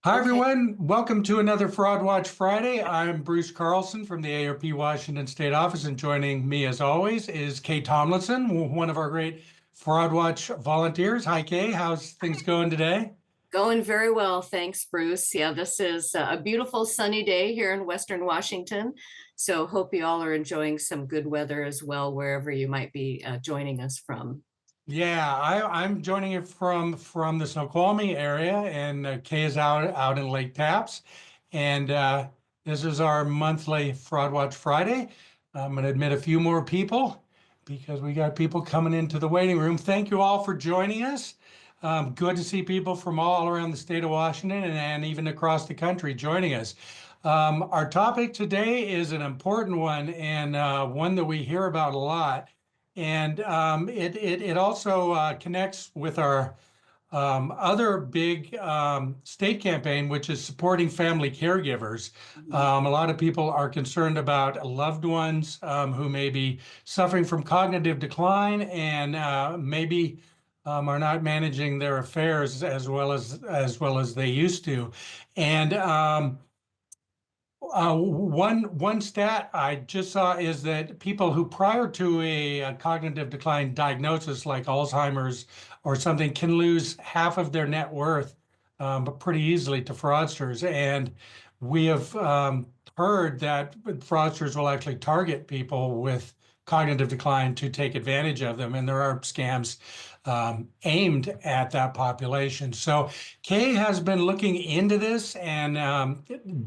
Hi, Okay, everyone. Welcome to another Fraud Watch Friday. I'm Bruce Carlson from the AOP Washington State Office, and joining me, as always, is Kay Tomlinson, one of our great Fraud Watch volunteers. Hi, Kay. How's things going today? going very well. Thanks, Bruce. Yeah, this is a beautiful sunny day here in Western Washington. So hope you all are enjoying some good weather as well, wherever you might be joining us from. Yeah, I'm joining you from the Snoqualmie area, and Kay is out in Lake Tapps, and this is our monthly Fraud Watch Friday. I'm going to admit a few more people because we got people coming into the waiting room. Thank you all for joining us. Good to see people from all around the state of Washington and even across the country joining us. Our topic today is an important one and one that we hear about a lot. And it also connects with our other big state campaign, which is supporting family caregivers. Mhm. A lot of people are concerned about loved ones who may be suffering from cognitive decline and maybe are not managing their affairs as well as they used to. And one stat I just saw is that people who prior to a cognitive decline diagnosis like Alzheimer's or something can lose half of their net worth, but pretty easily to fraudsters. And we have heard that fraudsters will actually target people with cognitive decline to take advantage of them, and there are scams aimed at that population. So Kay has been looking into this and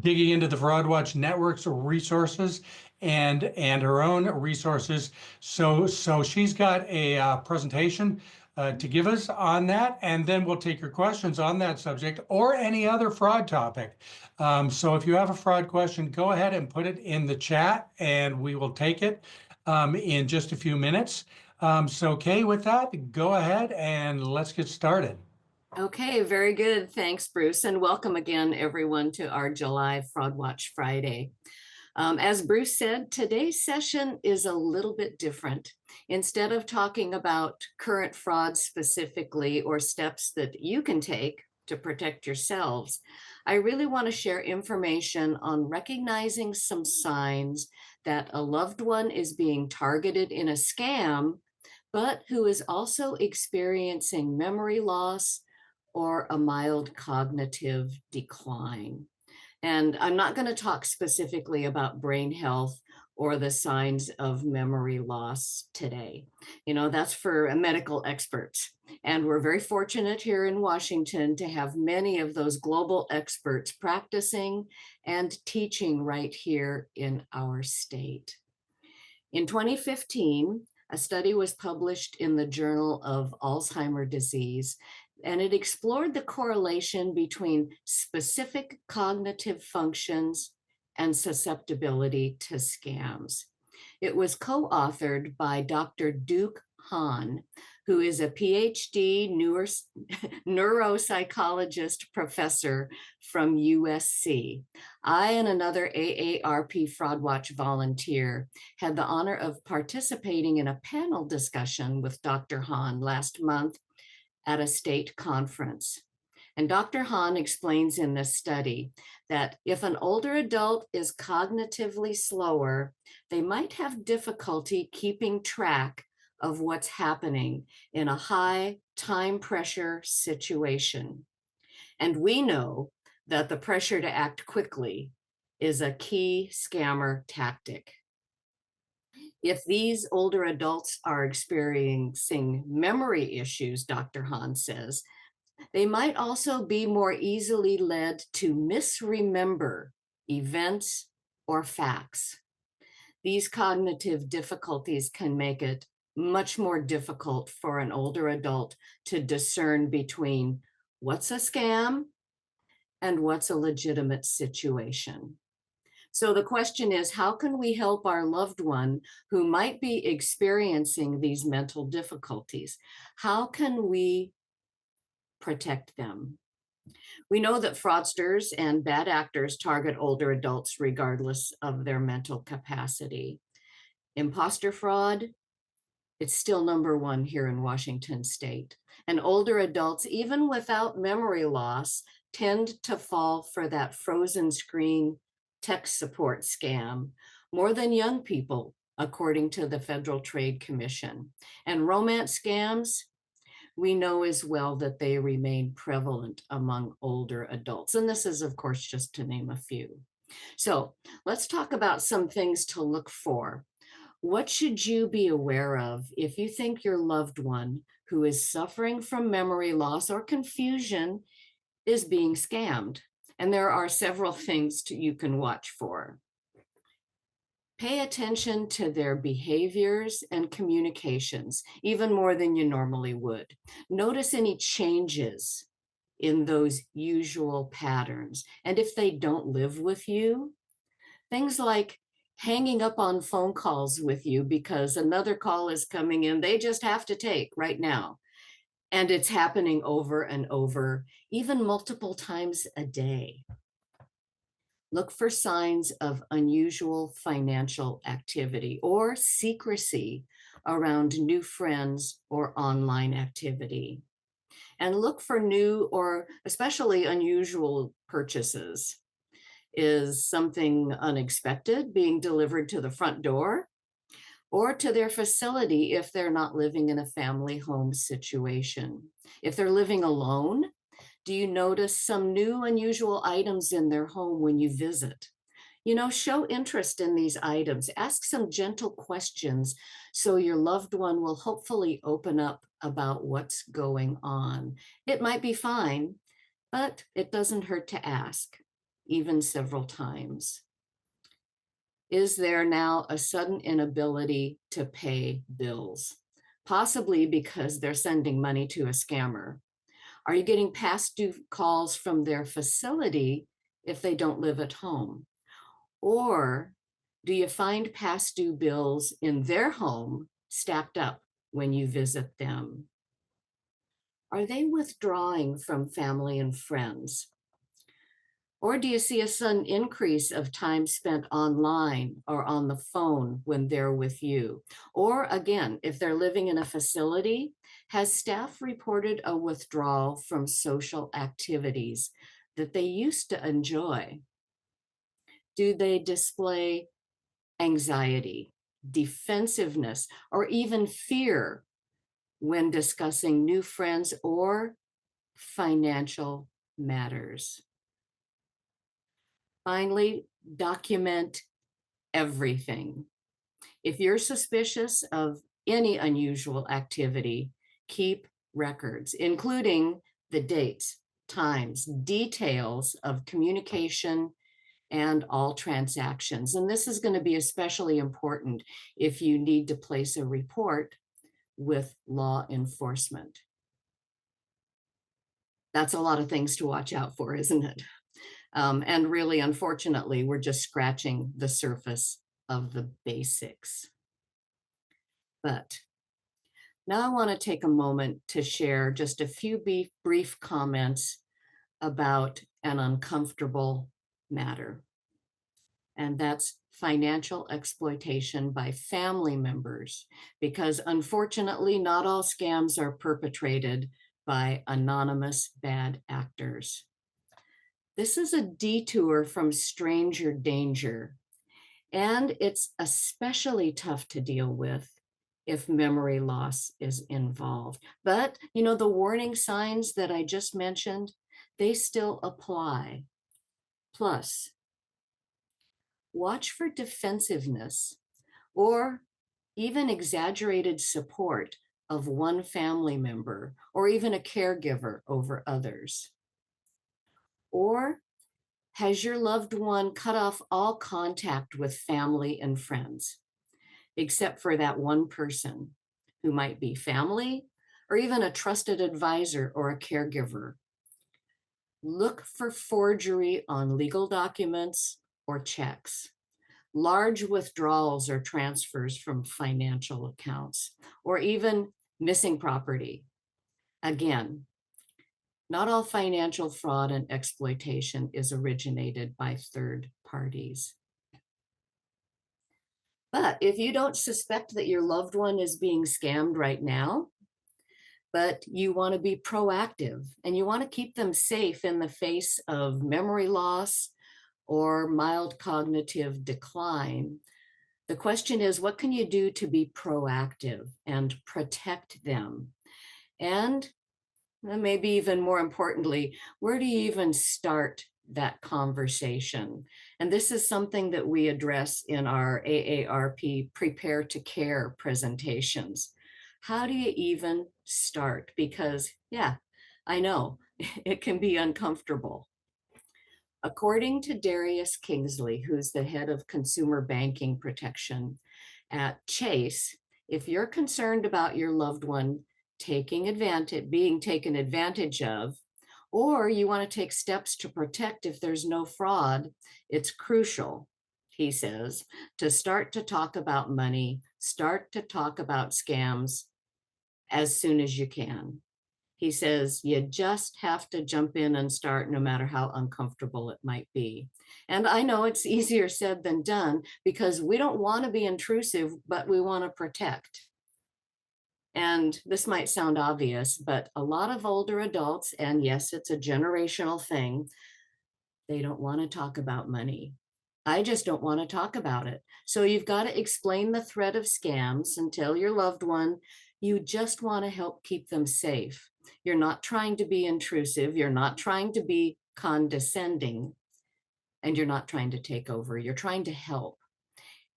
digging into the Fraud Watch Network's resources and her own resources. So she's got a presentation to give us on that, and then we'll take your questions on that subject or any other fraud topic. So if you have a fraud question, go ahead and put it in the chat, and we will take it in just a few minutes. So Kay, with that, go ahead and let's get started. Okay, very good. Thanks, Bruce. And welcome again, everyone, to our July Fraud Watch Friday. As Bruce said, today's session is a little bit different. Instead of talking about current fraud specifically or steps that you can take to protect yourselves, I really want to share information on recognizing some signs that a loved one is being targeted in a scam, but who is also experiencing memory loss or a mild cognitive decline. And I'm not going to talk specifically about brain health or the signs of memory loss today. That's for medical experts. And we're very fortunate here in Washington to have many of those global experts practicing and teaching right here in our state. In 2015, a study was published in the Journal of Alzheimer's Disease, and it explored the correlation between specific cognitive functions and susceptibility to scams. It was co authored by Dr. Duke Hahn, who is a PhD neuropsychologist professor from USC. I and another AARP Fraud Watch volunteer had the honor of participating in a panel discussion with Dr. Hahn last month at a state conference. And Dr. Hahn explains in this study that if an older adult is cognitively slower, they might have difficulty keeping track of what's happening in a high time pressure situation. And we know that the pressure to act quickly is a key scammer tactic. If these older adults are experiencing memory issues, Dr. Hahn says, they might also be more easily led to misremember events or facts. These cognitive difficulties can make it much more difficult for an older adult to discern between what's a scam and what's a legitimate situation. So the question is, how can we help our loved one who might be experiencing these mental difficulties? How can we protect them? We know that fraudsters and bad actors target older adults regardless of their mental capacity. Imposter fraud, it's still number one here in Washington state. And older adults, even without memory loss, tend to fall for that frozen screen tech support scam more than young people, according to the Federal Trade Commission. And romance scams, we know as well that they remain prevalent among older adults. And this is, of course, just to name a few. So let's talk about some things to look for. What should you be aware of if you think your loved one who is suffering from memory loss or confusion is being scammed? And there are several things you can watch for. Pay attention to their behaviors and communications, even more than you normally would. Notice any changes in those usual patterns. And if they don't live with you, things like hanging up on phone calls with you because another call is coming in, they just have to take right now. And it's happening over and over, even multiple times a day. Look for signs of unusual financial activity or secrecy around new friends or online activity. And look for new or especially unusual purchases. Is something unexpected being delivered to the front door or to their facility if they're not living in a family home situation? If they're living alone, do you notice some new unusual items in their home when you visit? Show interest in these items. Ask some gentle questions so your loved one will hopefully open up about what's going on. It might be fine, but it doesn't hurt to ask, even several times. Is there now a sudden inability to pay bills? Possibly because they're sending money to a scammer. Are you getting past due calls from their facility if they don't live at home? Or do you find past due bills in their home stacked up when you visit them? Are they withdrawing from family and friends? Or do you see a sudden increase of time spent online or on the phone when they're with you? Or again, if they're living in a facility, has staff reported a withdrawal from social activities that they used to enjoy? Do they display anxiety, defensiveness, or even fear when discussing new friends or financial matters? Finally, document everything. If you're suspicious of any unusual activity, keep records, including the dates, times, details of communication, and all transactions. And this is going to be especially important if you need to place a report with law enforcement. That's a lot of things to watch out for, isn't it? And really, unfortunately, we're just scratching the surface of the basics. But now I want to take a moment to share just a few brief comments about an uncomfortable matter. And that's financial exploitation by family members, because unfortunately, not all scams are perpetrated by anonymous bad actors. This is a detour from stranger danger, and it's especially tough to deal with if memory loss is involved. But, the warning signs that I just mentioned, they still apply. Plus, watch for defensiveness or even exaggerated support of one family member or even a caregiver over others. Or has your loved one cut off all contact with family and friends, except for that one person who might be family or even a trusted advisor or a caregiver? Look for forgery on legal documents or checks, large withdrawals or transfers from financial accounts, or even missing property. Again, not all financial fraud and exploitation is originated by third parties. But if you don't suspect that your loved one is being scammed right now, but you want to be proactive and you want to keep them safe in the face of memory loss or mild cognitive decline. The question is, what can you do to be proactive and protect them? And maybe even more importantly, where do you even start that conversation? And this is something that we address in our AARP Prepare to Care presentations. How do you even start? Because, yeah, I know it can be uncomfortable. According to Darius Kingsley, who's the head of consumer banking protection at Chase, if you're concerned about your loved one being taken advantage of, or you want to take steps to protect if there's no fraud, it's crucial, he says, to start to talk about money, start to talk about scams as soon as you can. He says you just have to jump in and start no matter how uncomfortable it might be. And I know it's easier said than done because we don't want to be intrusive, but we want to protect. And this might sound obvious, but a lot of older adults, and yes, it's a generational thing, they don't want to talk about money. I just don't want to talk about it. So you've got to explain the threat of scams and tell your loved one you just want to help keep them safe. You're not trying to be intrusive. You're not trying to be condescending. And you're not trying to take over. You're trying to help.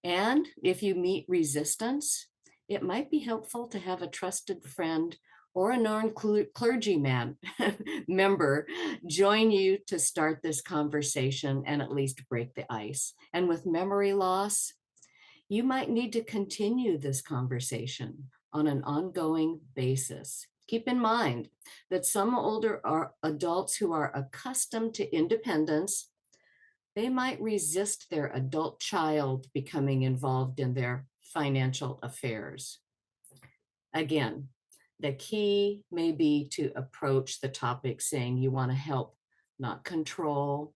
And if you meet resistance, it might be helpful to have a trusted friend or a non-clergyman member join you to start this conversation and at least break the ice. And with memory loss, you might need to continue this conversation on an ongoing basis. Keep in mind that some older adults who are accustomed to independence, they might resist their adult child becoming involved in their financial affairs. Again, the key may be to approach the topic saying you want to help, not control,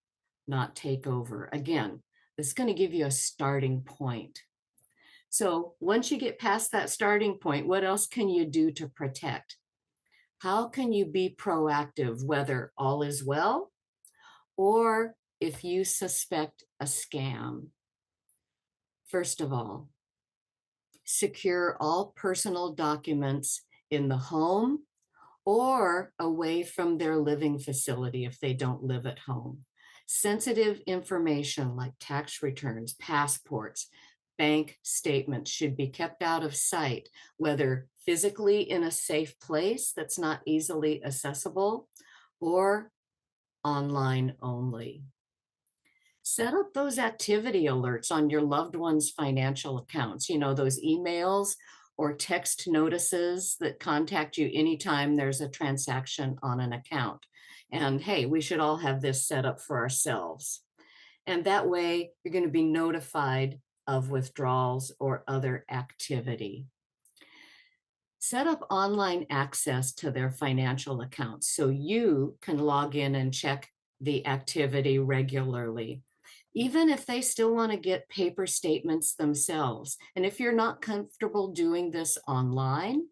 not take over. Again, this is going to give you a starting point. So once you get past that starting point, what else can you do to protect? How can you be proactive, whether all is well or if you suspect a scam? First of all, secure all personal documents in the home or away from their living facility if they don't live at home. Sensitive information like tax returns, passports, bank statements should be kept out of sight, whether physically in a safe place that's not easily accessible or online only. Set up those activity alerts on your loved one's financial accounts, those emails or text notices that contact you anytime there's a transaction on an account. And hey, we should all have this set up for ourselves. And that way you're going to be notified of withdrawals or other activity. Set up online access to their financial accounts so you can log in and check the activity regularly, even if they still want to get paper statements themselves. And if you're not comfortable doing this online,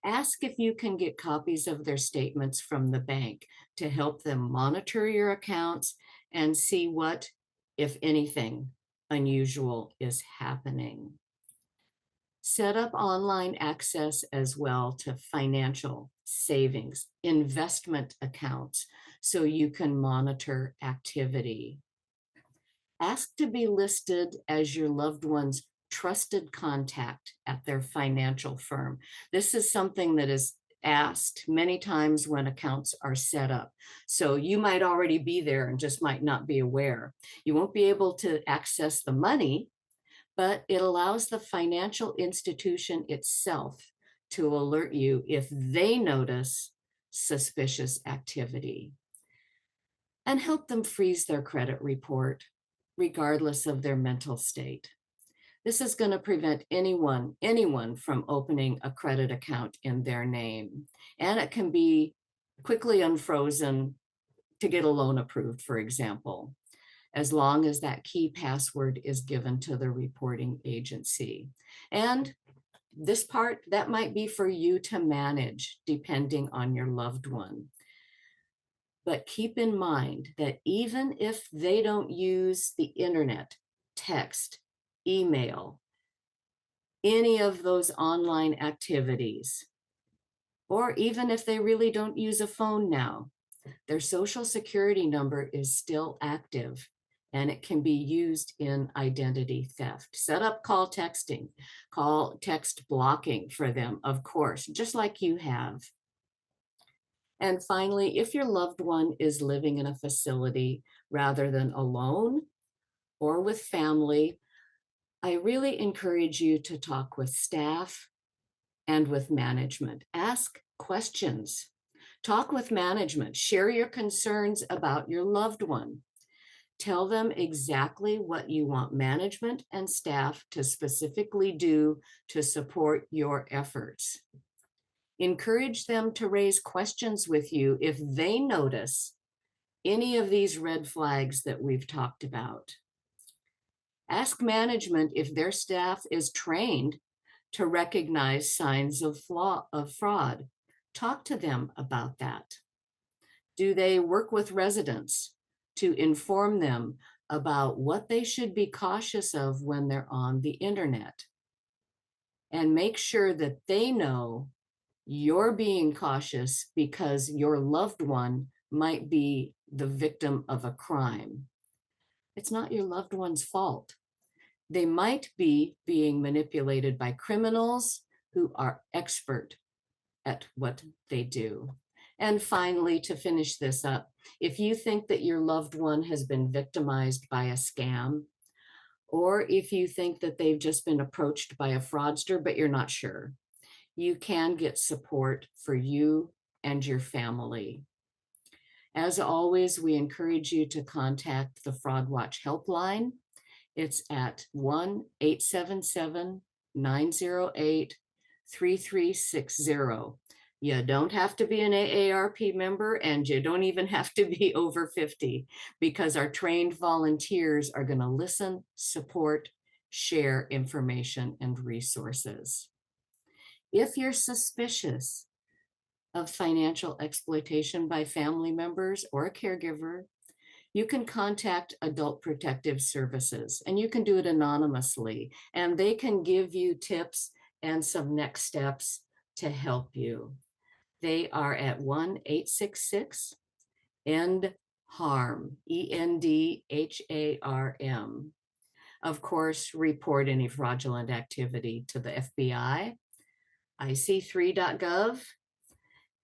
ask if you can get copies of their statements from the bank to help them monitor your accounts and see what, if anything, unusual is happening. Set up online access as well to financial savings, investment accounts, so you can monitor activity. Ask to be listed as your loved one's trusted contact at their financial firm. This is something that is asked many times when accounts are set up. So you might already be there and just might not be aware. You won't be able to access the money, but it allows the financial institution itself to alert you if they notice suspicious activity, and help them freeze their credit report, regardless of their mental state. This is going to prevent anyone from opening a credit account in their name. And it can be quickly unfrozen to get a loan approved, for example, as long as that key password is given to the reporting agency. And this part, that might be for you to manage depending on your loved one. But keep in mind that even if they don't use the internet, text, email, any of those online activities, or even if they really don't use a phone now, their social security number is still active and it can be used in identity theft. Set up call texting, call text blocking for them, of course, just like you have. And finally, if your loved one is living in a facility rather than alone or with family, I really encourage you to talk with staff and with management. Ask questions. Talk with management. Share your concerns about your loved one. Tell them exactly what you want management and staff to specifically do to support your efforts. Encourage them to raise questions with you if they notice any of these red flags that we've talked about. Ask management if their staff is trained to recognize signs of fraud. Talk to them about that. Do they work with residents to inform them about what they should be cautious of when they're on the internet? And make sure that they know you're being cautious because your loved one might be the victim of a crime. It's not your loved one's fault. They might be being manipulated by criminals who are expert at what they do. And finally, to finish this up, if you think that your loved one has been victimized by a scam, or if you think that they've just been approached by a fraudster, but you're not sure, you can get support for you and your family. As always, we encourage you to contact the Fraud Watch helpline. It's at 1-877-908-3360. You don't have to be an AARP member and you don't even have to be over 50 because our trained volunteers are going to listen, support, share information and resources. If you're suspicious of financial exploitation by family members or a caregiver, you can contact Adult Protective Services and you can do it anonymously and they can give you tips and some next steps to help you. They are at 1-866-END-HARM, ENDHARM. Of course, report any fraudulent activity to the FBI, ic3.gov,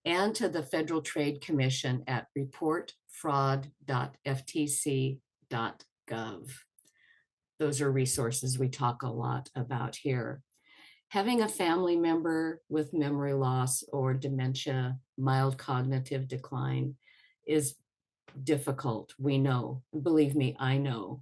and to the Federal Trade Commission at reportfraud.ftc.gov. Those are resources we talk a lot about here. Having a family member with memory loss or dementia, mild cognitive decline is difficult. We know, believe me, I know.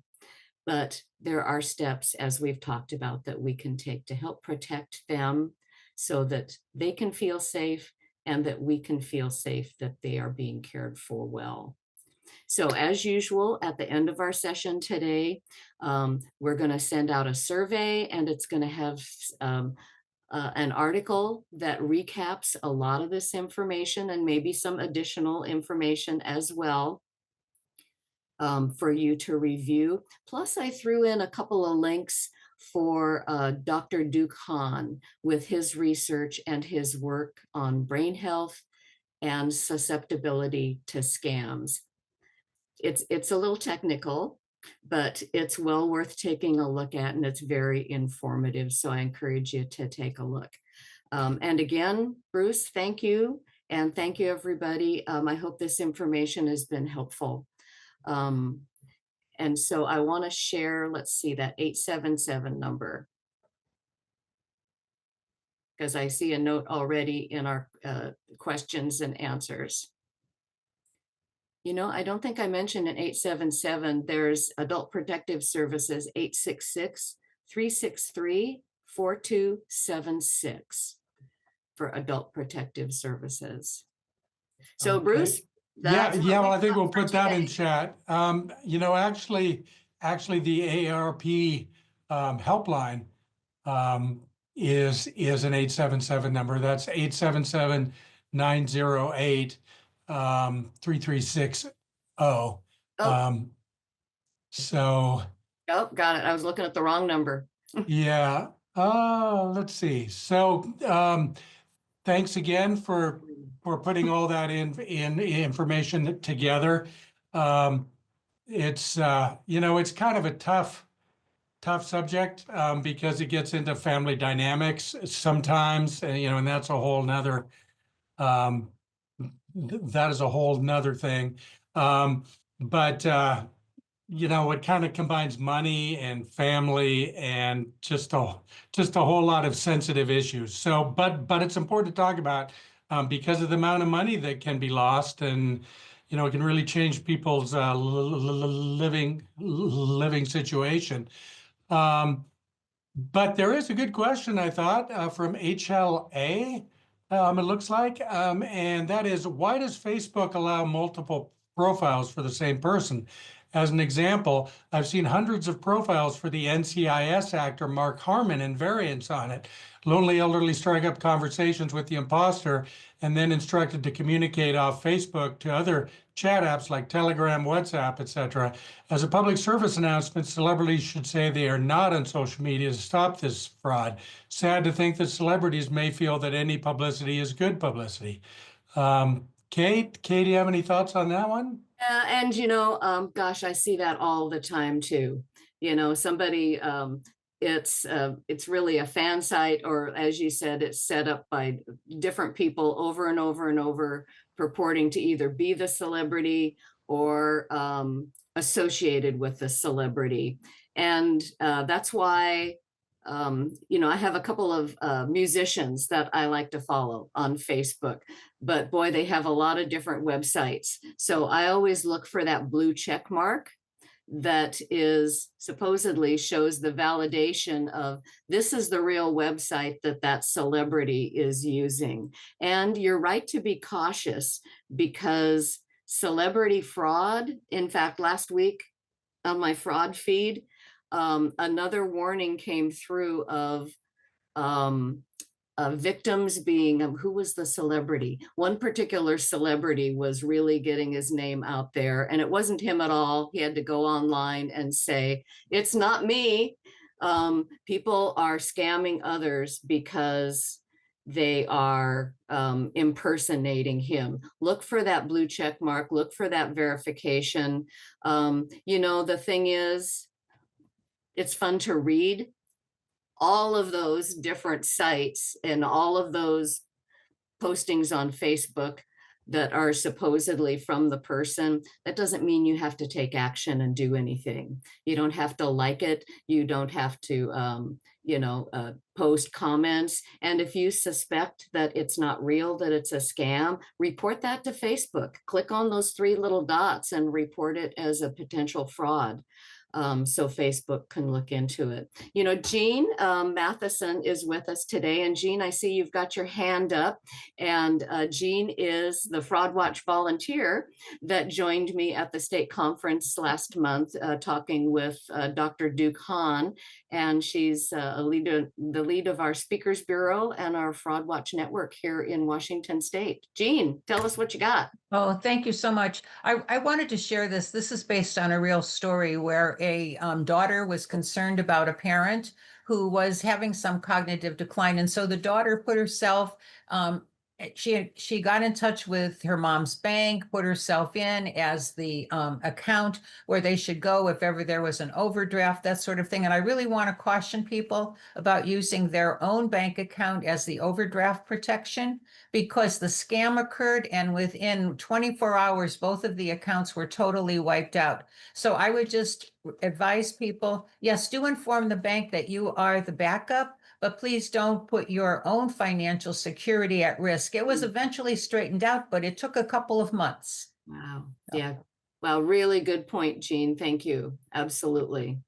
But there are steps, as we've talked about, that we can take to help protect them so that they can feel safe and that we can feel safe that they are being cared for well. So as usual, at the end of our session today, we're going to send out a survey and it's going to have an article that recaps a lot of this information and maybe some additional information as well for you to review. Plus, I threw in a couple of links for Dr. Duke Hahn with his research and his work on brain health and susceptibility to scams. It's a little technical, but it's well worth taking a look at and it's very informative. So I encourage you to take a look. And again, Bruce, thank you. And thank you, everybody. I hope this information has been helpful. And so I want to share, let's see, that 877 number, because I see a note already in our questions and answers. You know, I don't think I mentioned in 877, there's Adult Protective Services 866-363-4276 for Adult Protective Services. So Okay. Bruce, Yeah, well, I think we'll for put that in today. chat. You know, actually the AARP helpline is an 877 number. That's 877-908 3360. Oh, So oh, got it. I was looking at the wrong number. yeah. Let's see. So thanks again for putting all that in information together. Um, it's it's kind of a tough subject because it gets into family dynamics sometimes, and and that's a whole nother um, that is a whole nother thing. But it kind of combines money and family and just a whole lot of sensitive issues. So, but it's important to talk about because of the amount of money that can be lost, and it can really change people's living situation. Um, but there is a good question, I thought, from HLA, it looks like, and that is, why does Facebook allow multiple profiles for the same person? As an example, I've seen hundreds of profiles for the NCIS actor Mark Harmon and variants on it. Lonely elderly strike up conversations with the imposter and then instructed to communicate off Facebook to other chat apps like Telegram, WhatsApp, etc. As a public service announcement, celebrities should say they are not on social media to stop this fraud. Sad to think that celebrities may feel that any publicity is good publicity. Kate, do you have any thoughts on that one? And gosh, I see that all the time too. Somebody, it's really a fan site, or as you said, it's set up by different people over and over and over, purporting to either be the celebrity or associated with the celebrity. And that's why I have a couple of musicians that I like to follow on Facebook, but boy, they have a lot of different websites. So I always look for that blue check mark that is supposedly shows the validation of this is the real website that celebrity is using. And you're right to be cautious because celebrity fraud, in fact, last week on my fraud feed, another warning came through of um, victims being who was the celebrity? One particular celebrity was really getting his name out there, and it wasn't him at all. He had to go online and say, "It's not me." People are scamming others because they are impersonating him. Look for that blue check mark. Look for that verification. The thing is, it's fun to read all of those different sites and all of those postings on Facebook that are supposedly from the person. That doesn't mean you have to take action and do anything. You don't have to like it. You don't have to, post comments. And if you suspect that it's not real, that it's a scam, report that to Facebook. Click on those three little dots and report it as a potential fraud. So Facebook can look into it. Jean Matheson is with us today. And Jean, I see you've got your hand up. And Jean is the Fraud Watch volunteer that joined me at the state conference last month, talking with Dr. Duke Hahn. And she's the lead of our Speakers Bureau and our Fraud Watch network here in Washington State. Jean, tell us what you got. Oh, thank you so much. I wanted to share this. This is based on a real story where a daughter was concerned about a parent who was having some cognitive decline. And so the daughter put herself, she got in touch with her mom's bank, put herself in as the account where they should go if ever there was an overdraft, that sort of thing. And I really want to caution people about using their own bank account as the overdraft protection, because the scam occurred and within 24 hours, both of the accounts were totally wiped out. So I would just advise people, yes, do inform the bank that you are the backup, but please don't put your own financial security at risk. It was eventually straightened out, but it took a couple of months. Wow. Yeah. Well, really good point, Jean. Thank you. Absolutely.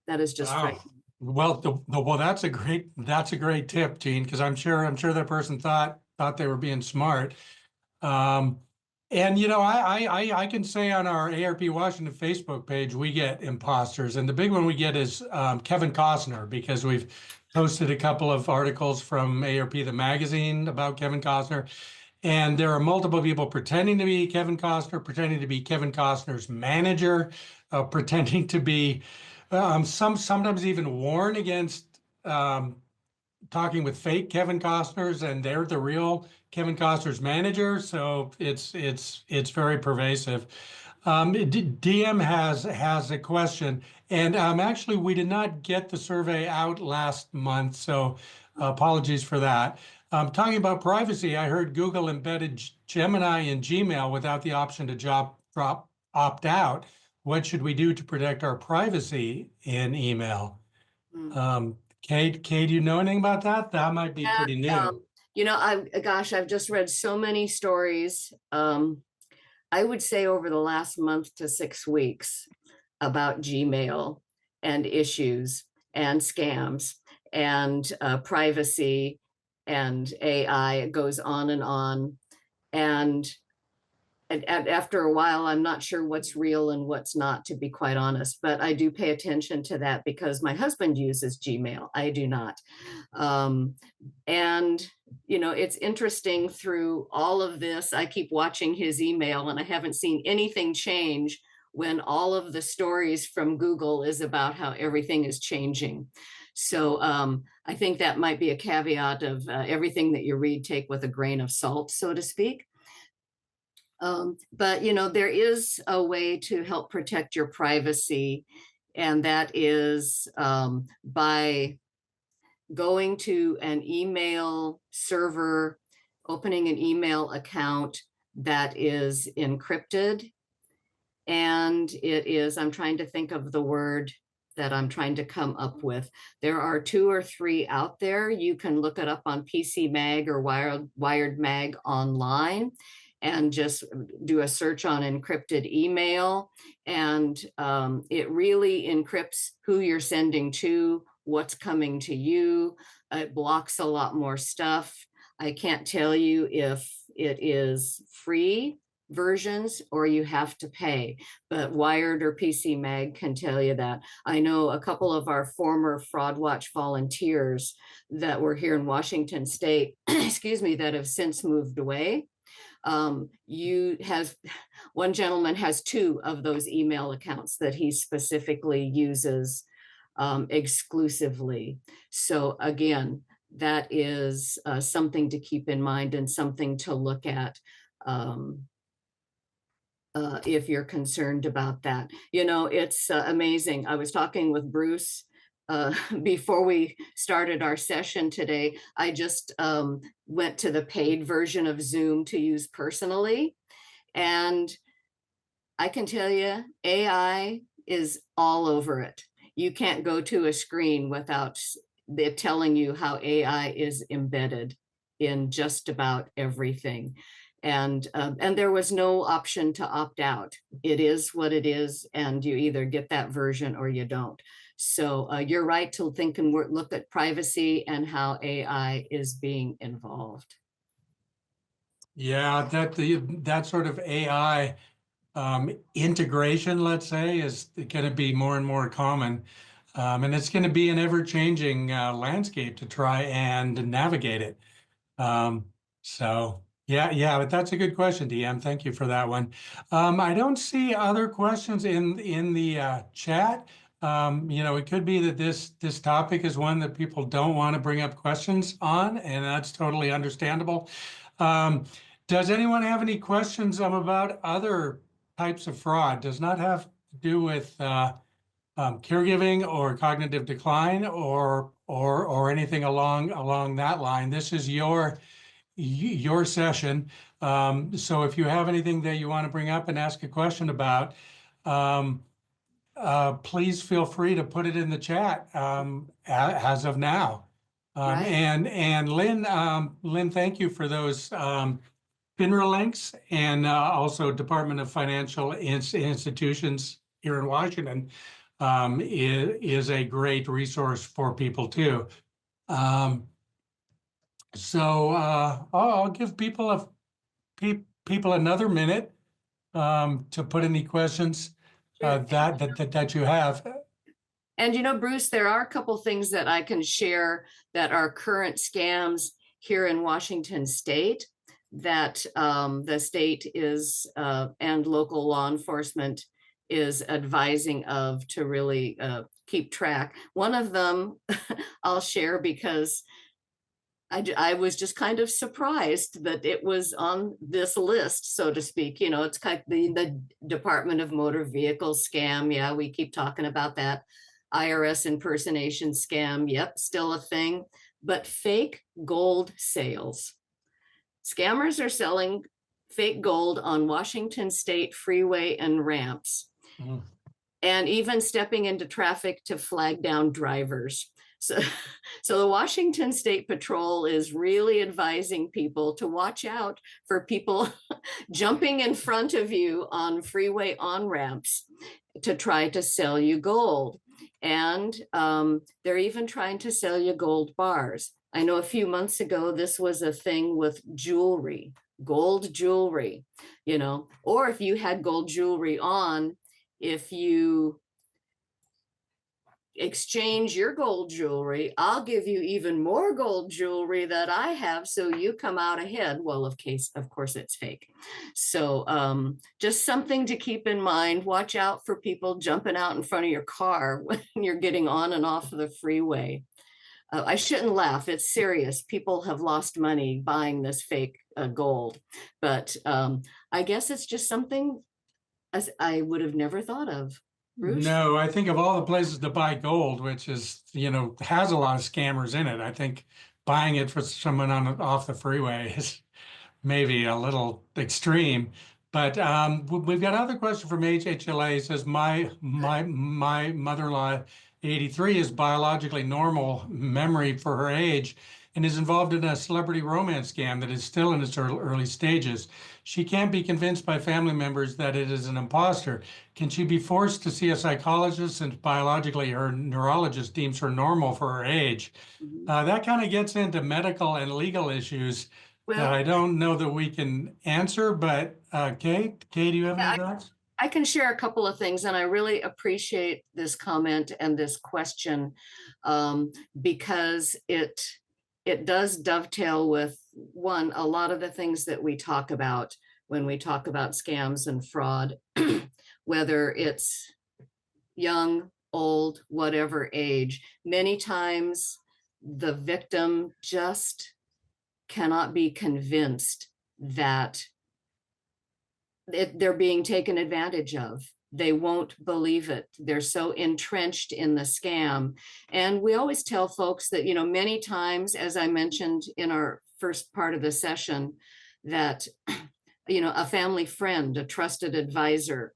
That is just Wow. frightening. Well, that's a great tip, Gene, because I'm sure that person thought they were being smart. Um, And you know, I can say on our ARP Washington Facebook page, we get imposters, and the big one we get is Kevin Costner, because we've posted a couple of articles from ARP the magazine about Kevin Costner, and there are multiple people pretending to be Kevin Costner, pretending to be Kevin Costner's manager, pretending to be sometimes even warn against talking with fake Kevin Costners, and they're the real Kevin Costner's manager. So it's very pervasive. DM has a question, and actually we did not get the survey out last month, so apologies for that. Talking about privacy, I heard Google embedded Gemini in Gmail without the option to opt out. What should we do to protect our privacy in email? Mm. Kate, do you know anything about that? That might be Yeah, pretty new. you know, I've just read so many stories. I would say over the last month to 6 weeks about Gmail and issues and scams and privacy and AI. It goes on and on. And after a while, I'm not sure what's real and what's not, to be quite honest. But I do pay attention to that because my husband uses Gmail. I do not. Um, and, you know, it's interesting through all of this. I keep watching his email and I haven't seen anything change when all of the stories from Google is about how everything is changing. So I think that might be a caveat of everything that you read, take with a grain of salt, so to speak. But you know, there is a way to help protect your privacy, and that is by going to an email server, opening an email account that is encrypted. And it is, I'm trying to think of the word that I'm trying to come up with. There are 2 or 3 out there. You can look it up on PC Mag or Wired Mag online and just do a search on encrypted email. And it really encrypts who you're sending to, what's coming to you. It blocks a lot more stuff. I can't tell you if it is free versions or you have to pay, but Wired or PC Mag can tell you that. I know a couple of our former Fraud Watch volunteers that were here in Washington State, excuse me, that have since moved away. One gentleman has 2 of those email accounts that he specifically uses exclusively. So again, that is something to keep in mind and something to look at if you're concerned about that. You know, it's amazing. I was talking with Bruce before we started our session today. I just went to the paid version of Zoom to use personally. And I can tell you, AI is all over it. You can't go to a screen without it telling you how AI is embedded in just about everything. And there was no option to opt out. It is what it is, and you either get that version or you don't. So you're right to think and look at privacy and how AI is being involved. Yeah, that sort of AI integration, let's say, is going to be more and more common. And it's going to be an ever-changing landscape to try and navigate it. So yeah, but that's a good question, DM. Thank you for that one. I don't see other questions in the chat. You know, it could be that this topic is one that people don't want to bring up questions on, and that's totally understandable. Does anyone have any questions about other types of fraud? Does not have to do with caregiving or cognitive decline or anything along that line. This is your session. So if you have anything that you want to bring up and ask a question about, please feel free to put it in the chat as of now. Right. And Lynn, thank you for those FINRA links, and also Department of Financial Institutions here in Washington is a great resource for people too. So I'll give people people another minute to put any questions that you have. And you know, Bruce, there are a couple things that I can share that are current scams here in Washington State that the state is and local law enforcement is advising of to really keep track. One of them I'll share because I was just kind of surprised that it was on this list, so to speak. You know, it's kind of the Department of Motor Vehicles scam. Yeah, we keep talking about that. IRS impersonation scam. Yep, still a thing. But fake gold sales. Scammers are selling fake gold on Washington State freeway and ramps, Mhm. and even stepping into traffic to flag down drivers. So, so the Washington State Patrol is really advising people to watch out for people jumping in front of you on freeway on-ramps to try to sell you gold. And they're even trying to sell you gold bars. I know a few months ago, this was a thing with jewelry, gold jewelry, you know, or if you had gold jewelry on, if you exchange your gold jewelry, I'll give you even more gold jewelry that I have, so you come out ahead. Well, of course it's fake. So just something to keep in mind. Watch out for people jumping out in front of your car when you're getting on and off of the freeway. I shouldn't laugh, it's serious. People have lost money buying this fake gold, but I guess it's just something as I would have never thought of. Bruce? No, I think of all the places to buy gold, which is, has a lot of scammers in it. I think buying it for someone off the freeway is maybe a little extreme. But we've got another question from HHLA. It says, my mother-in-law, 83, is biologically normal memory for her age and is involved in a celebrity romance scam that is still in its early stages. She can't be convinced by family members that it is an imposter. Can she be forced to see a psychologist since biologically her neurologist deems her normal for her age? That kind of gets into medical and legal issues that Well, I don't know that we can answer, but Kay, do you have any thoughts? I can share a couple of things, and I really appreciate this comment and this question because it does dovetail with one, a lot of the things that we talk about when we talk about scams and fraud, whether it's young, old, whatever age. Many times the victim just cannot be convinced that they're being taken advantage of. They won't believe it. They're so entrenched in the scam. And we always tell folks that, many times, as I mentioned in our first part of the session, that, a family friend, a trusted advisor,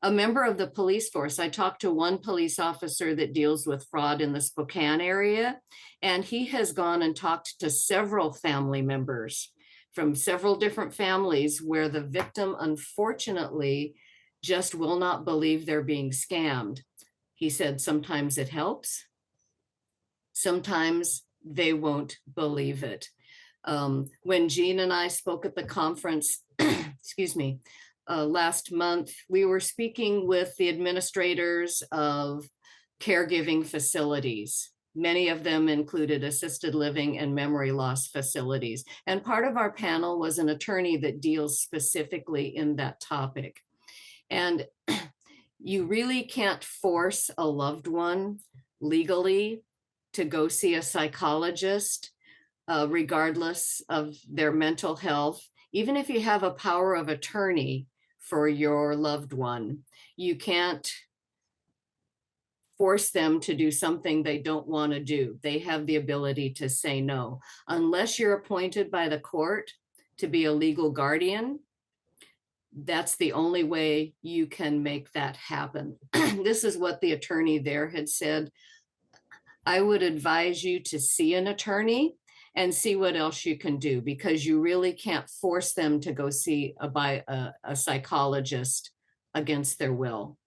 a member of the police force. I talked to one police officer that deals with fraud in the Spokane area, and he has gone and talked to several family members from several different families where the victim, unfortunately, just will not believe they're being scammed. He said sometimes it helps, sometimes they won't believe it. When Jean and I spoke at the conference, excuse me, last month, we were speaking with the administrators of caregiving facilities. Many of them included assisted living and memory loss facilities. And part of our panel was an attorney that deals specifically in that topic. And you really can't force a loved one legally to go see a psychologist, regardless of their mental health. Even if you have a power of attorney for your loved one, you can't force them to do something they don't want to do. They have the ability to say no. Unless you're appointed by the court to be a legal guardian, that's the only way you can make that happen. This is what the attorney there had said. I would advise you to see an attorney and see what else you can do, because you really can't force them to go see a psychologist against their will.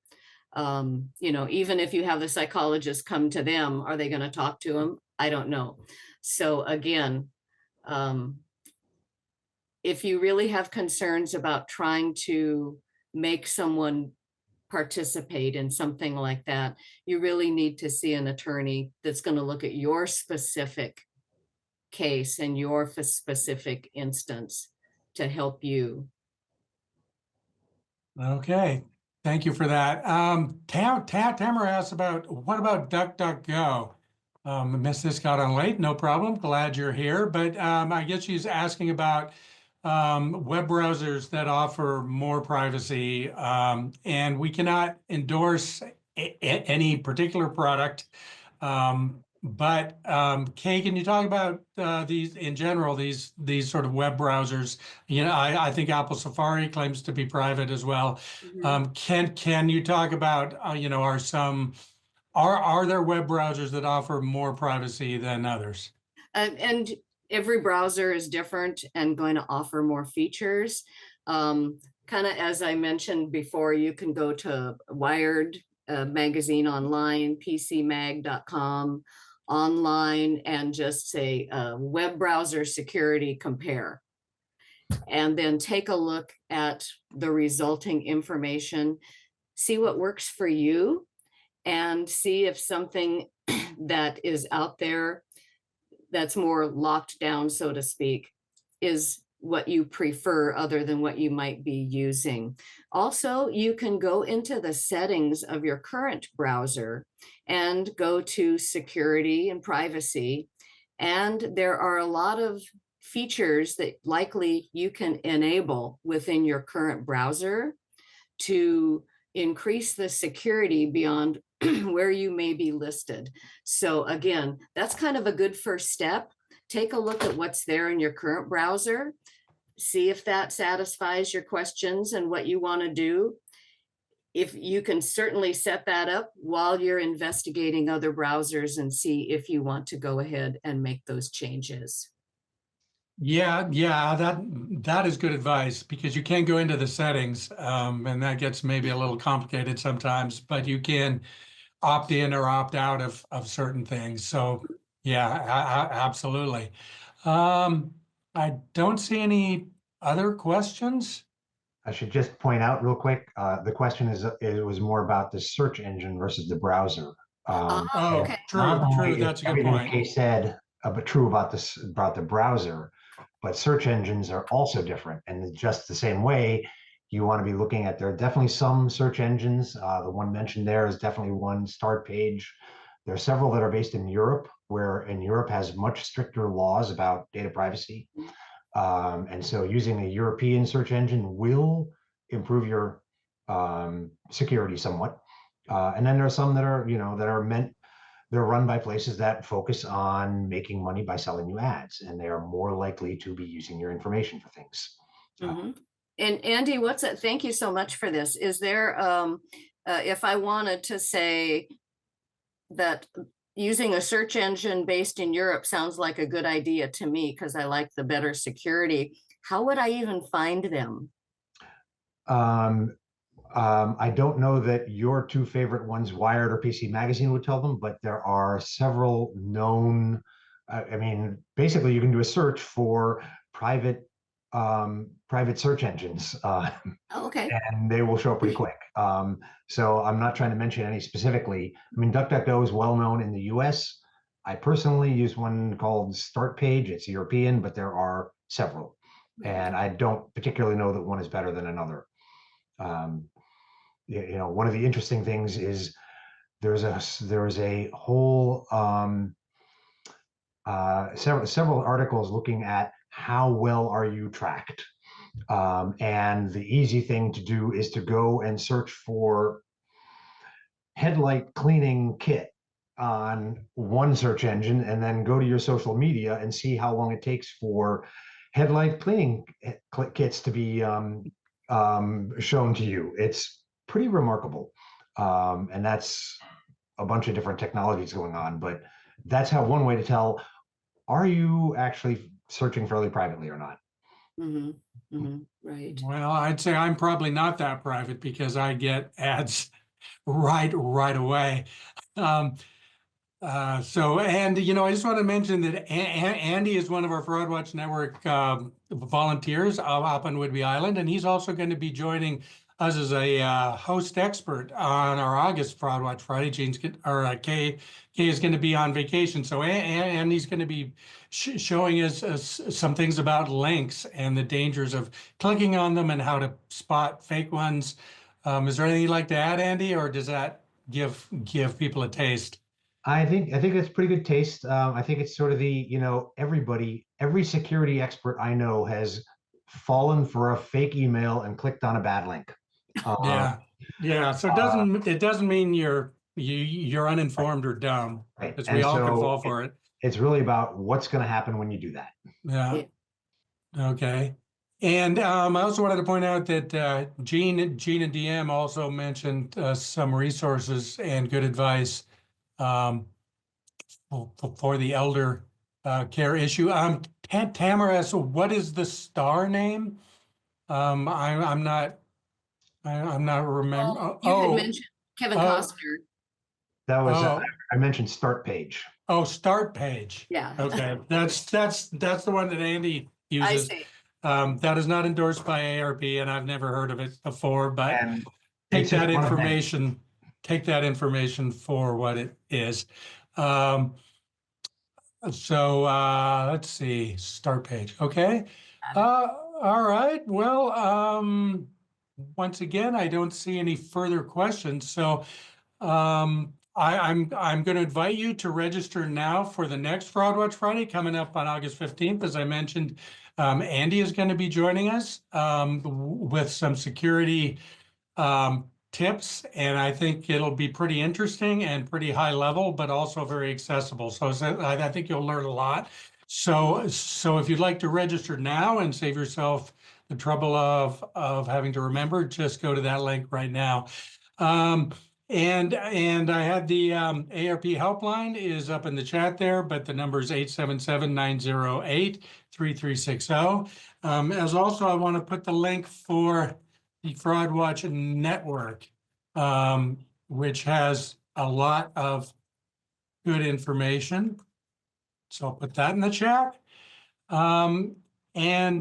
Even if you have the psychologist come to them, are they going to talk to them? I don't know. So again, if you really have concerns about trying to make someone participate in something like that, you really need to see an attorney that's going to look at your specific case and your specific instance to help you. Okay, thank you for that. Tamara asked about, what about DuckDuckGo? I missed this, got on late, no problem, glad you're here. But I guess she's asking about web browsers that offer more privacy. And we cannot endorse any particular product. But Kay, can you talk about these in general, these sort of web browsers? You know, I think Apple Safari claims to be private as well. Can you talk about you know, are there web browsers that offer more privacy than others? And every browser is different and going to offer more features. Kind of as I mentioned before, you can go to Wired magazine online, pcmag.com online, and just say web browser security compare. And then take a look at the resulting information, see what works for you, and see if something that is out there that's more locked down, so to speak, is what you prefer other than what you might be using. Also, you can go into the settings of your current browser and go to security and privacy. And there are a lot of features that likely you can enable within your current browser to increase the security beyond where you may be listed. So again, that's kind of a good first step. Take a look at what's there in your current browser, see if that satisfies your questions and what you want to do. If you can certainly set that up while you're investigating other browsers and see if you want to go ahead and make those changes. Yeah, that is good advice, because you can go into the settings, and that gets maybe a little complicated sometimes, but you can opt in or opt out of certain things. So yeah, absolutely. I don't see any other questions. I should just point out real quick, the question it was more about the search engine versus the browser. Oh, okay. True, that's a good everything point. Kay said, but true about the browser, but search engines are also different. And just the same way, you want to be looking at, there are definitely some search engines. The one mentioned there is definitely one, Start Page. There are several that are based in Europe, where in Europe has much stricter laws about data privacy. And so using a European search engine will improve your security somewhat. And then there are some that are, you know, they're run by places that focus on making money by selling you ads, and they are more likely to be using your information for things. And Andy, thank you so much for this. Is there, if I wanted to say that using a search engine based in Europe sounds like a good idea to me because I like the better security, how would I even find them? I don't know that your two favorite ones, Wired or PC Magazine, would tell them, but there are several known. I mean, basically, you can do a search for private search engines, Okay. and they will show up pretty quick. So I'm not trying to mention any specifically. I mean, DuckDuckGo is well known in the US. I personally use one called Start Page. It's European, but there are several, and I don't particularly know that one is better than another. You know, one of the interesting things is there's a whole several articles looking at how well are you tracked, and the easy thing to do is to go and search for headlight cleaning kit on one search engine, and then go to your social media and see how long it takes for headlight cleaning kits to be shown to you. It's pretty remarkable. And that's a bunch of different technologies going on, but that's how one way to tell, are you actually searching fairly privately or not? Right. Well, I'd say I'm probably not that private, because I get ads right away. And I just want to mention that Andy is one of our Fraud Watch Network volunteers up on Whidbey Island, and he's also going to be joining us as a host expert on our August Fraud Watch Friday. Kay is going to be on vacation, so Andy's going to be showing us some things about links and the dangers of clicking on them and how to spot fake ones. Is there anything you'd like to add, Andy, or does that give people a taste? I think that's pretty good taste. I think it's sort of every security expert I know has fallen for a fake email and clicked on a bad link. Yeah, yeah. So it doesn't mean you're uninformed or dumb, Right. because we And all can so fall for it. it's really about what's going to happen when you do that. Yeah. Okay. And I also wanted to point out that Gene and DM also mentioned some resources and good advice for the elder care issue. Tamara, so what is the star name? I'm not. I'm not remember. Well, you had mentioned Kevin oh, Costner. That was oh, I mentioned start page. oh, start page. Yeah. Okay, that's the one that Andy I uses. see. That is not endorsed by ARP, and I've never heard of it before. But And take it's just that one of many. information. Take that information for what it is. So let's see, start page. Okay. All right. Well, once again, I don't see any further questions. So I'm going to invite you to register now for the next Fraud Watch Friday coming up on August 15th. As I mentioned, Andy is going to be joining us with some security tips, and I think it'll be pretty interesting and pretty high level, but also very accessible. So I think you'll learn a lot. So if you'd like to register now and save yourself the trouble of having to remember, just go to that link right now. And I had the ARP helpline is up in the chat there, but the number is 877-908-3360. As also, I want to put the link for the Fraud Watch Network, which has a lot of good information. So I'll put that in the chat. And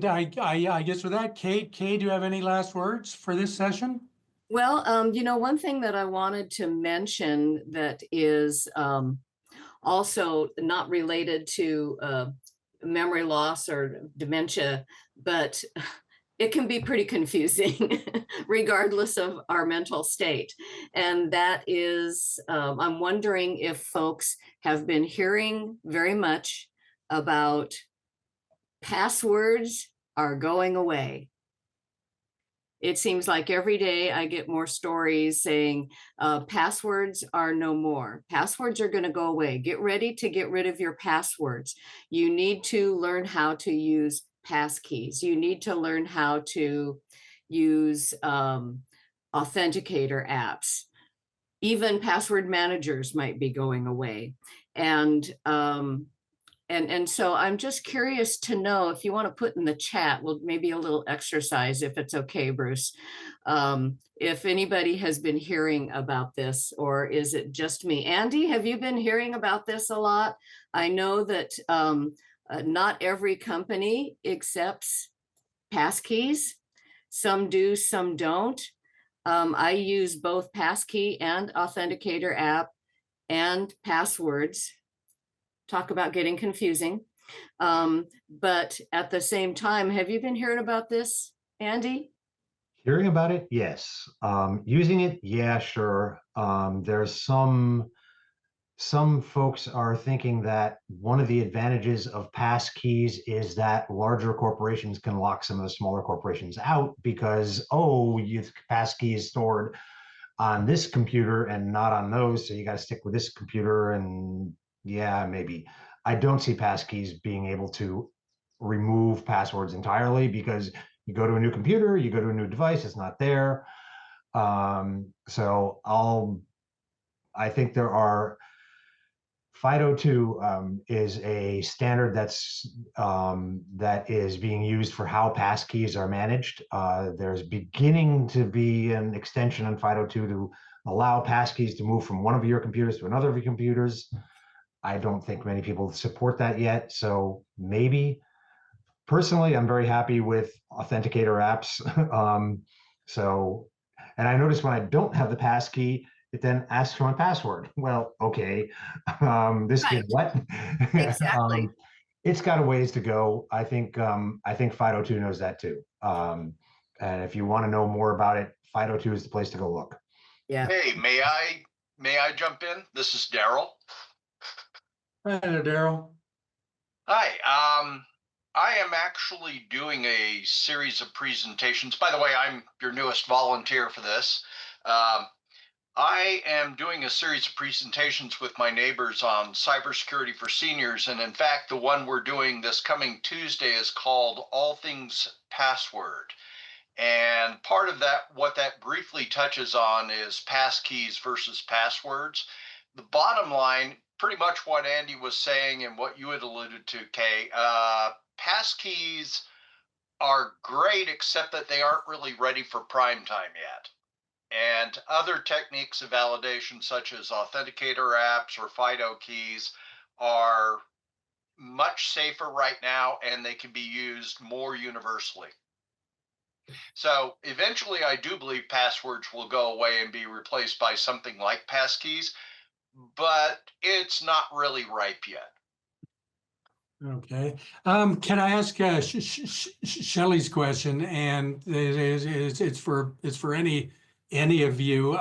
I guess with that, Kay, do you have any last words for this session? Well, one thing that I wanted to mention that is also not related to memory loss or dementia, but it can be pretty confusing regardless of our mental state. And that is, I'm wondering if folks have been hearing very much about passwords are going away. It seems like every day I get more stories saying passwords are no more. Passwords are going to go away. Get ready to get rid of your passwords. You need to learn how to use passkeys. You need to learn how to use authenticator apps. Even password managers might be going away. And so I'm just curious to know if you want to put in the chat, well, maybe a little exercise, if it's okay, Bruce. If anybody has been hearing about this, or is it just me? Andy, have you been hearing about this a lot? I know that not every company accepts passkeys. Some do, some don't. I use both passkey and authenticator app and passwords. Talk about getting confusing. But at the same time, have you been hearing about this, Andy? Hearing about it, yes. Using it, yeah, sure. There's some folks are thinking that one of the advantages of pass keys is that larger corporations can lock some of the smaller corporations out because, your pass key is stored on this computer and not on those, so you got to stick with this computer. And yeah, maybe. I don't see passkeys being able to remove passwords entirely because you go to a new computer, you go to a new device, it's not there. So I think there are FIDO2 is a standard that is being used for how passkeys are managed. There's beginning to be an extension on FIDO2 to allow passkeys to move from one of your computers to another of your computers. I don't think many people support that yet. So maybe. Personally, I'm very happy with authenticator apps. So, and I notice when I don't have the pass key, it then asks for my password. Well, okay, this did Right. what? Exactly. It's got a ways to go. I think 502 knows that too. And if you want to know more about it, 502 is the place to go look. Yeah. Hey, may I jump in? This is Daryl. Hi there, Daryl. Hi. I am actually doing a series of presentations. By the way, I'm your newest volunteer for this. I am doing a series of presentations with my neighbors on cybersecurity for seniors. And in fact, the one we're doing this coming Tuesday is called All Things Password. And part of that, what that briefly touches on is passkeys versus passwords. The bottom line, pretty much what Andy was saying and what you had alluded to, Kay, passkeys are great, except that they aren't really ready for prime time yet. And other techniques of validation, such as authenticator apps or FIDO keys, are much safer right now, and they can be used more universally. So eventually, I do believe passwords will go away and be replaced by something like passkeys, but it's not really ripe yet. Okay. Can I ask Shelley's question? And it's for any of you.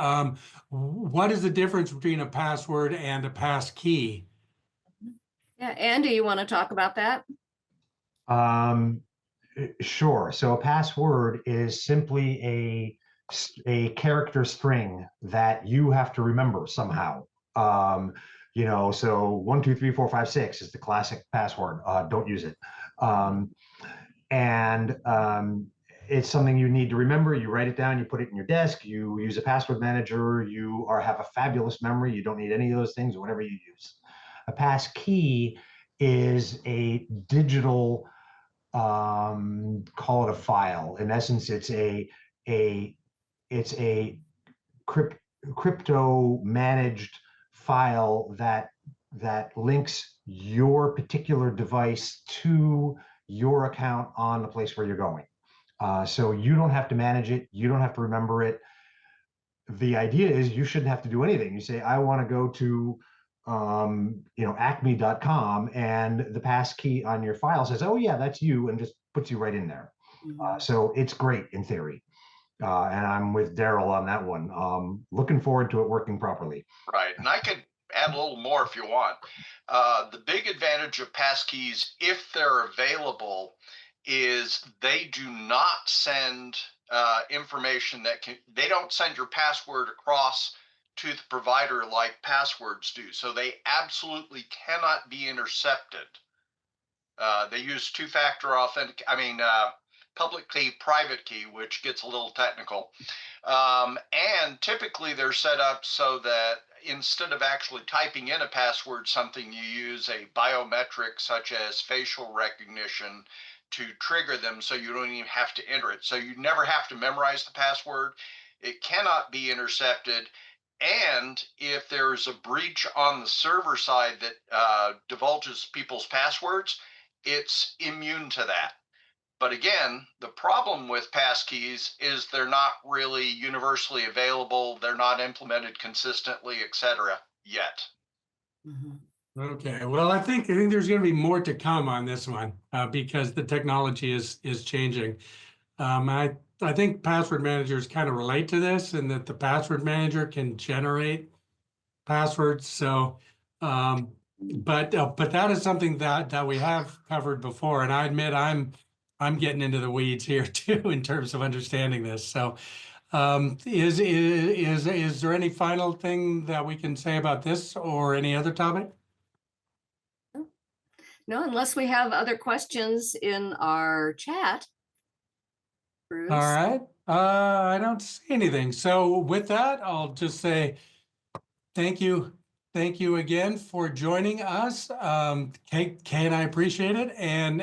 What is the difference between a password and a pass key? Yeah. Andy, you want to talk about that? Sure. So a password is simply a character string that you have to remember somehow. So 1 2 3 4 5 6 is the classic password. Don't use it. And it's something you need to remember. You write it down, you put it in your desk, you use a password manager, have a fabulous memory. You don't need any of those things, or whatever you use. A pass key is a digital, call it a file. In essence, it's a crypto managed file that links your particular device to your account on the place where you're going. So you don't have to manage it. You don't have to remember it. The idea is you shouldn't have to do anything. You say, I want to go to acme.com, and the pass key on your file says, oh yeah, that's you, and just puts you right in there. So it's great in theory. And I'm with Daryl on that one. Looking forward to it working properly. Right. And I could add a little more if you want. The big advantage of passkeys, if they're available, is they do not send information they don't send your password across to the provider like passwords do. So they absolutely cannot be intercepted. They use two-factor public key, private key, which gets a little technical. And typically they're set up so that instead of actually typing in a password, something, you use a biometric such as facial recognition to trigger them, so you don't even have to enter it. So you never have to memorize the password. It cannot be intercepted. And if there's a breach on the server side that divulges people's passwords, it's immune to that. But again, the problem with passkeys is they're not really universally available. They're not implemented consistently, etc. yet. Okay, well, I think there's going to be more to come on this one because the technology is changing. I think password managers kind of relate to this, and that the password manager can generate passwords. So, but that is something that we have covered before, and I admit I'm getting into the weeds here too in terms of understanding this. So, is there any final thing that we can say about this or any other topic? No, unless we have other questions in our chat. Bruce? All right. I don't see anything. So with that, I'll just say thank you. Thank you again for joining us. Kay and I appreciate it. And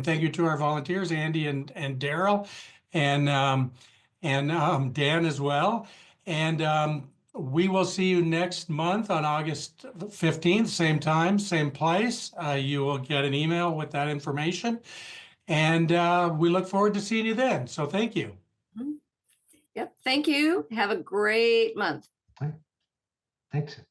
thank you to our volunteers, Andy and Daryl, and Dan as well. And we will see you next month on August 15th, same time, same place. You will get an email with that information. And we look forward to seeing you then. So thank you. Yep. Thank you. Have a great month. Thanks.